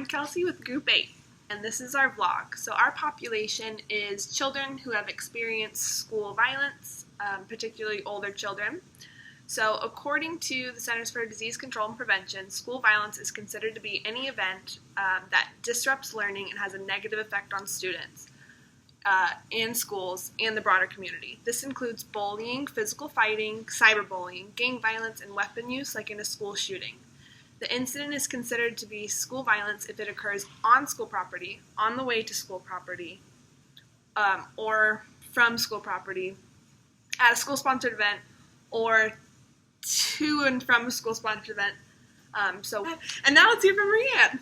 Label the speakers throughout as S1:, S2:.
S1: I'm Kelsey with Group 8, and this is our vlog. So our population is children who have experienced school violence, particularly older children. So according to the Centers for Disease Control and Prevention, school violence is considered to be any event that disrupts learning and has a negative effect on students in schools and the broader community. This includes bullying, physical fighting, cyberbullying, gang violence, and weapon use like in a school shooting. The incident is considered to be school violence if it occurs on school property, on the way to school property, or from school property, at a school-sponsored event, or to and from a school-sponsored event. And now let's hear from Rianne.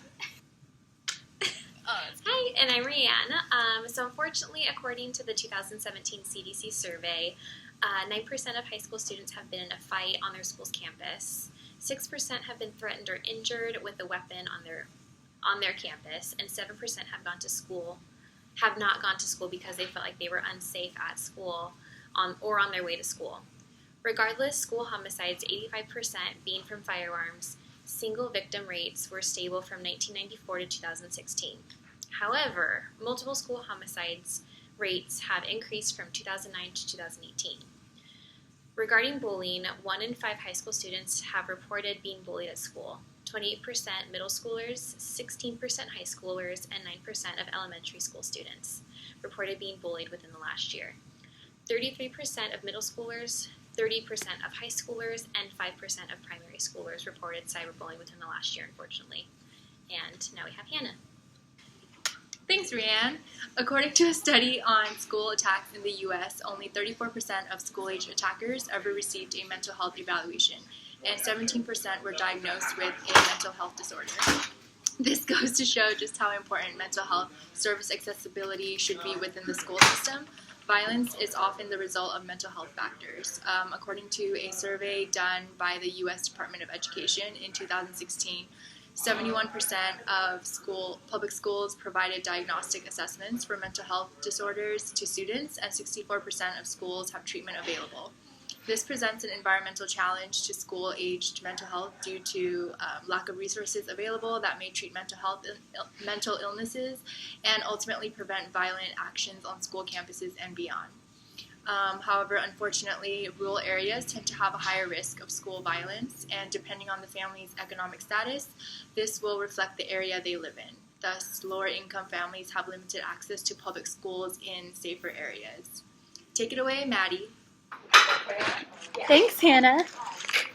S2: Hi, and I'm Rianne. So unfortunately, according to the 2017 CDC survey, 9% of high school students have been in a fight on their school's campus. 6% have been threatened or injured with a weapon on their campus, and 7% have not gone to school because they felt like they were unsafe at school or on their way to school. Regardless, school homicides, 85% being from firearms, single victim rates were stable from 1994 to 2016. However, multiple school homicides rates have increased from 2009 to 2018. Regarding bullying, 1 in 5 high school students have reported being bullied at school. 28% middle schoolers, 16% high schoolers, and 9% of elementary school students reported being bullied within the last year. 33% of middle schoolers, 30% of high schoolers, and 5% of primary schoolers reported cyberbullying within the last year, unfortunately. And now we have Hannah.
S3: Thanks, Rianne. According to a study on school attacks in the U.S., only 34% of school-age attackers ever received a mental health evaluation, and 17% were diagnosed with a mental health disorder. This goes to show just how important mental health service accessibility should be within the school system. Violence is often the result of mental health factors. According to a survey done by the U.S. Department of Education in 2016, 71% of public schools provided diagnostic assessments for mental health disorders to students, and 64% of schools have treatment available. This presents an environmental challenge to school-aged mental health due to lack of resources available that may treat mental illnesses and ultimately prevent violent actions on school campuses and beyond. However, unfortunately, rural areas tend to have a higher risk of school violence, and depending on the family's economic status, this will reflect the area they live in. Thus, lower-income families have limited access to public schools in safer areas. Take it away, Maddie.
S4: Thanks, Hannah.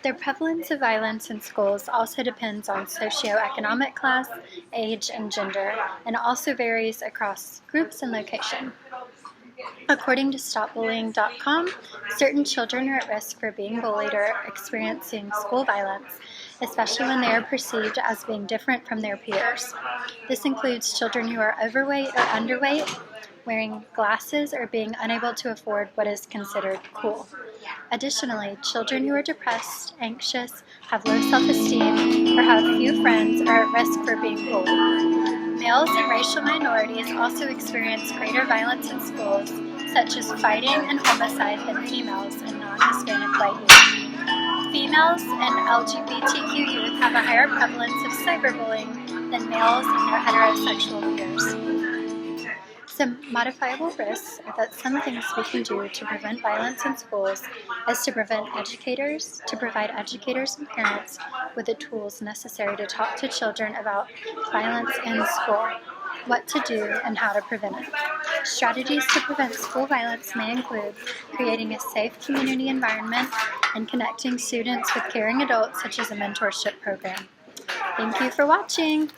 S4: The prevalence of violence in schools also depends on socioeconomic class, age, and gender, and also varies across groups and location. According to StopBullying.com, certain children are at risk for being bullied or experiencing school violence, especially when they are perceived as being different from their peers. This includes children who are overweight or underweight, wearing glasses, or being unable to afford what is considered cool. Additionally, children who are depressed, anxious, have low self-esteem, or have few friends are at risk for being bullied. Males and racial minorities also experience greater violence in schools, such as fighting and homicide, than females and non-Hispanic white youth. Females and LGBTQ youth have a higher prevalence of cyberbullying than males and their heterosexual peers. Some modifiable risks are that some things we can do to prevent violence in schools is to provide educators and parents with the tools necessary to talk to children about violence in school, what to do, and how to prevent it. Strategies to prevent school violence may include creating a safe community environment and connecting students with caring adults, such as a mentorship program. Thank you for watching.